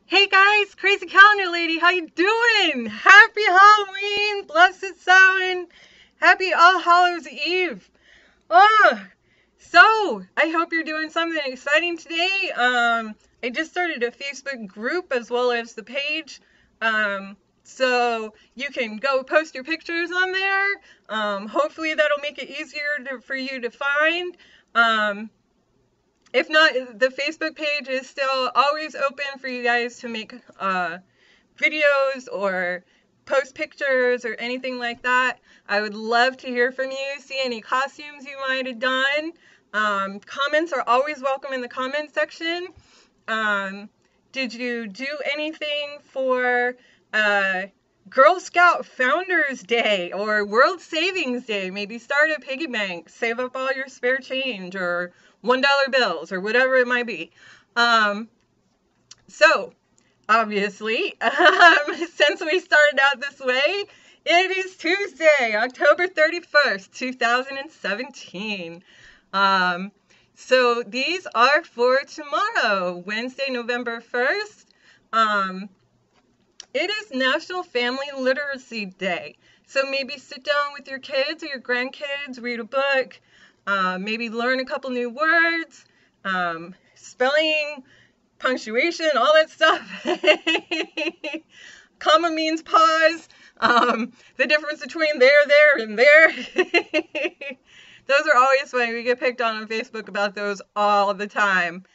Hey guys, crazy calendar lady, how you doing? Happy Halloween, blessed Samhain, happy All Hallows Eve. Oh, so I hope you're doing something exciting today. I just started a Facebook group as well as the page. So you can go post your pictures on there. Hopefully that'll make it easier for you to find. Um, if not, the Facebook page is still always open for you guys to make videos or post pictures or anything like that. I would love to hear from you, see any costumes you might have done. Comments are always welcome in the comment section. Did you do anything for Girl Scout Founders Day or World Savings Day? Maybe start a piggy bank, save up all your spare change or $1 bills or whatever it might be. So, obviously, since we started out this way, it is Tuesday, October 31st, 2017. So these are for tomorrow, Wednesday, November 1st. It is National Family Literacy Day. So maybe sit down with your kids or your grandkids, read a book, maybe learn a couple new words, spelling, punctuation, all that stuff. Comma means pause. The difference between there, and there. Those are always funny. We get picked on Facebook about those all the time.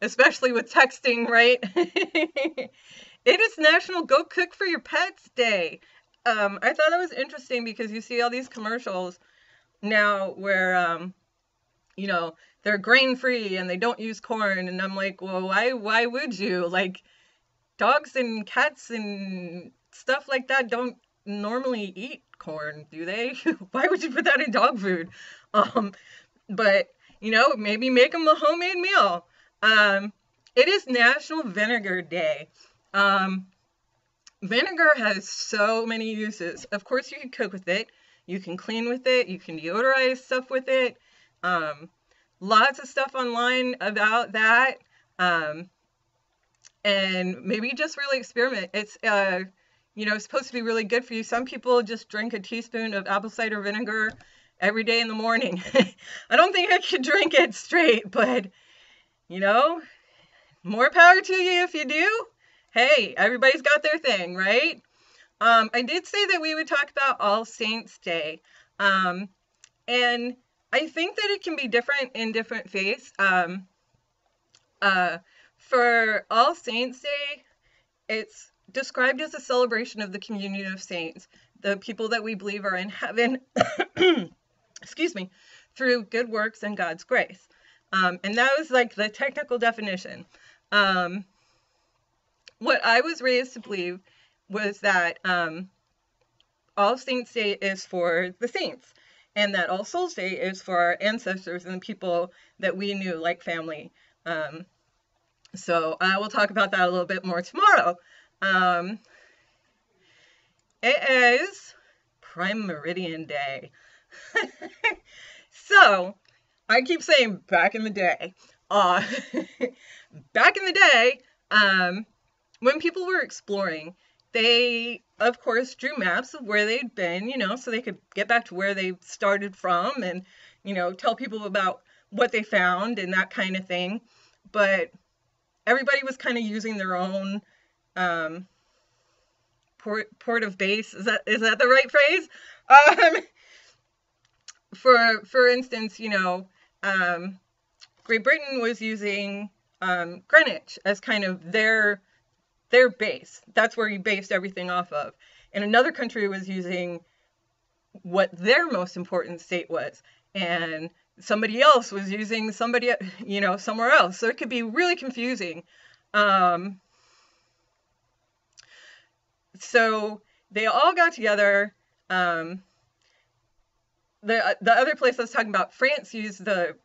Especially with texting, right? It is National Go Cook for Your Pets Day. I thought that was interesting because you see all these commercials now where, they're grain free and they don't use corn. And I'm like, well, why would you? Like, dogs and cats and stuff like that don't normally eat corn, do they? Why would you put that in dog food? But, maybe make them a homemade meal. It is National Vinegar Day. Vinegar has so many uses. Of course, you can cook with it. You can clean with it. You can deodorize stuff with it. Lots of stuff online about that. And maybe just really experiment. It's, supposed to be really good for you. Some people just drink a teaspoon of apple cider vinegar every day in the morning. I don't think I could drink it straight, but, more power to you if you do. Hey, everybody's got their thing, right? I did say that we would talk about All Saints Day. And I think that it can be different in different faiths. For All Saints Day, it's described as a celebration of the communion of saints, the people that we believe are in heaven, excuse me, through good works and God's grace. And that was like the technical definition. What I was raised to believe was that All Saints Day is for the saints, and that All Souls Day is for our ancestors and the people that we knew, like family. So I will talk about that a little bit more tomorrow. It is Prime Meridian Day. So, I keep saying back in the day. Back in the day, when people were exploring, they, of course, drew maps of where they'd been, so they could get back to where they started from and, tell people about what they found and that kind of thing. But everybody was kind of using their own port of base. Is that the right phrase? For instance, Great Britain was using Greenwich as kind of their base. That's where you based everything off of. And another country was using what their most important state was. And somebody else was using somebody, somewhere else. So it could be really confusing. So they all got together. The other place I was talking about, France used the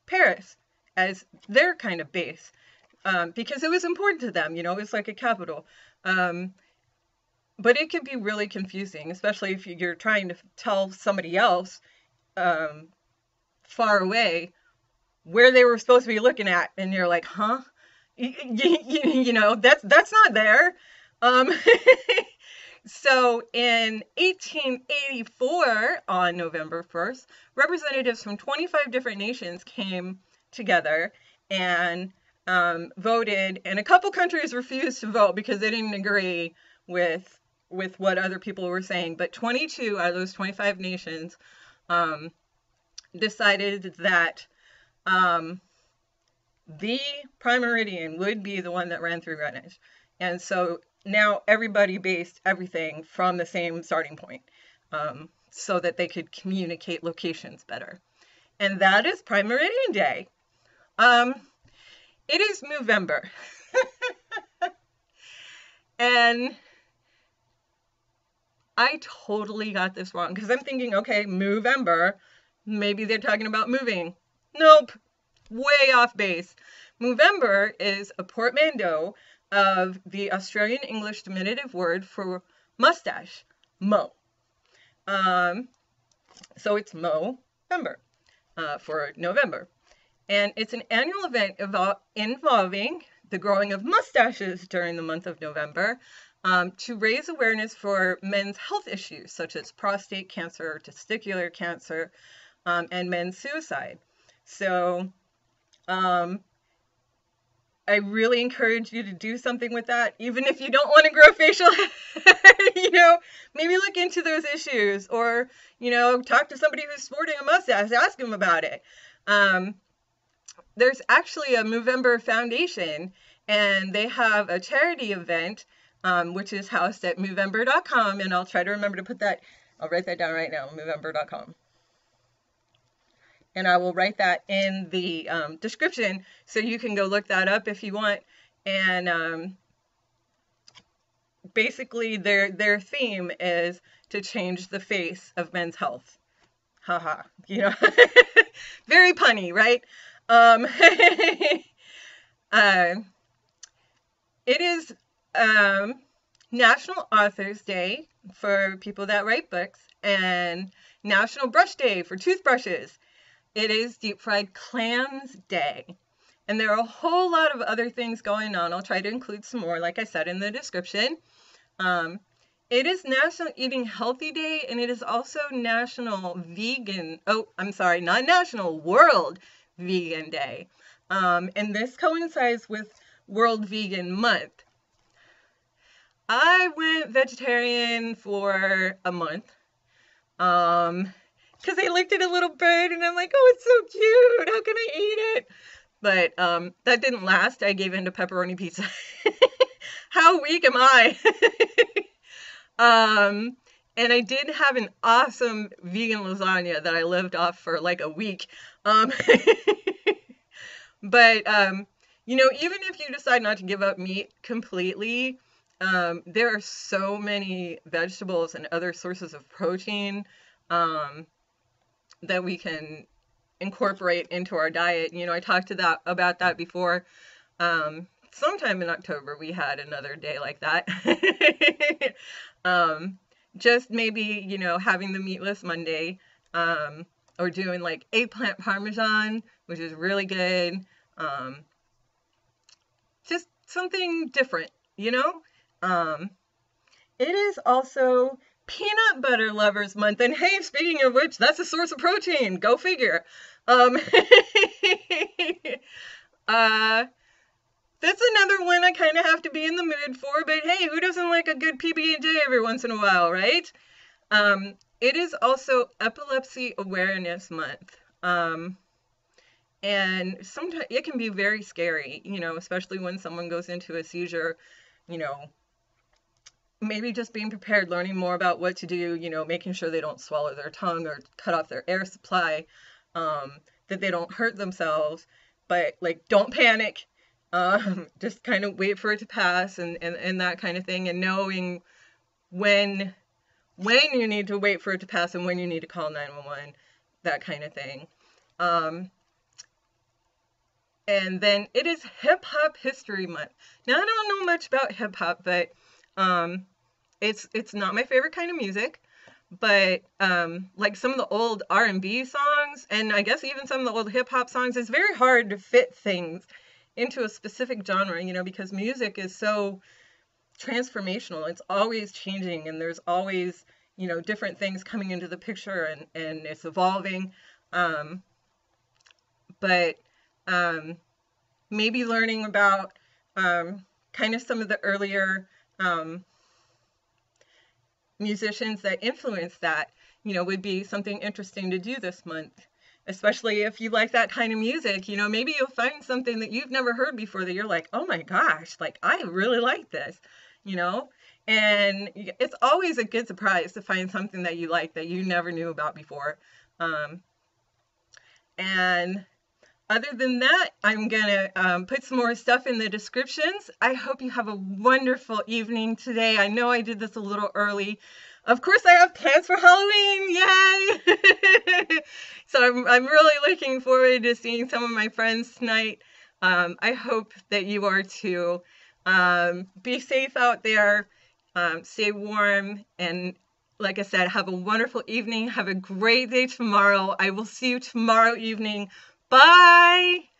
Paris as their kind of base. Because it was important to them, it was like a capital. But it can be really confusing, especially if you're trying to tell somebody else far away where they were supposed to be looking at, and you're like, huh? That's not there. Um, so in 1884, on November 1st, representatives from 25 different nations came together and voted, and a couple countries refused to vote because they didn't agree with what other people were saying. But 22 out of those 25 nations um, decided that um, the prime meridian would be the one that ran through Greenwich. And so now everybody based everything from the same starting point, so that they could communicate locations better. And that is Prime Meridian Day. Um, it is Movember. And I totally got this wrong because I'm thinking, okay, Movember, maybe they're talking about moving. Nope, way off base. Movember is a portmanteau of the Australian English diminutive word for mustache, Mo. So it's Movember for November. And it's an annual event involving the growing of mustaches during the month of November, to raise awareness for men's health issues such as prostate cancer, testicular cancer, and men's suicide. So I really encourage you to do something with that, even if you don't want to grow facial hair. Maybe look into those issues, or talk to somebody who's sporting a mustache, ask them about it. There's actually a Movember Foundation, and they have a charity event, which is housed at Movember.com, and I'll try to remember to put that. I'll write that down right now, Movember.com. And I will write that in the description, so you can go look that up if you want. And basically their theme is to change the face of men's health. Haha, very punny, right? It is National Authors Day for people that write books, and National Brush Day for toothbrushes. It is Deep Fried Clams Day. And there are a whole lot of other things going on. I'll try to include some more, like I said, in the description. It is National Eating Healthy Day, and it is also National Vegan, not National, World Vegan Day. And this coincides with World Vegan Month. I went vegetarian for a month. Because I looked at a little bird and I'm like, oh, it's so cute. How can I eat it? But that didn't last. I gave in to pepperoni pizza. How weak am I? And I did have an awesome vegan lasagna that I lived off for like a week. But even if you decide not to give up meat completely, there are so many vegetables and other sources of protein that we can incorporate into our diet. I talked about that before. Sometime in October we had another day like that. Just maybe, having the meatless Monday, or doing like eggplant parmesan, which is really good. Just something different, It is also Peanut Butter Lovers Month, and hey, speaking of which, that's a source of protein. Go figure. That's another one I kind of have to be in the mood for, but hey, who doesn't like a good PB&J every once in a while, right? It is also Epilepsy Awareness Month. And sometimes it can be very scary, especially when someone goes into a seizure, maybe just being prepared, learning more about what to do, making sure they don't swallow their tongue or cut off their air supply, that they don't hurt themselves, but like, don't panic. Just kind of wait for it to pass and that kind of thing, and knowing when you need to wait for it to pass and when you need to call 911, that kind of thing. And then it is Hip Hop History Month. Now, I don't know much about hip hop, but it's not my favorite kind of music. But like some of the old R&B songs, and I guess even some of the old hip hop songs, it's very hard to fit things into a specific genre, you know, because music is so transformational. It's always changing, and there's always, you know, different things coming into the picture, and it's evolving. Um, but maybe learning about kind of some of the earlier musicians that influenced that, you know, would be something interesting to do this month. Especially if you like that kind of music, you know, maybe you'll find something that you've never heard before that you're like, oh my gosh, like I really like this, you know? And it's always a good surprise to find something that you like that you never knew about before. And other than that, I'm going to put some more stuff in the descriptions. I hope you have a wonderful evening today. I know I did this a little early. Of course, I have plans for Halloween. Yay! So I'm really looking forward to seeing some of my friends tonight. I hope that you are too. Be safe out there. Stay warm. And like I said, have a wonderful evening. Have a great day tomorrow. I will see you tomorrow evening. Bye!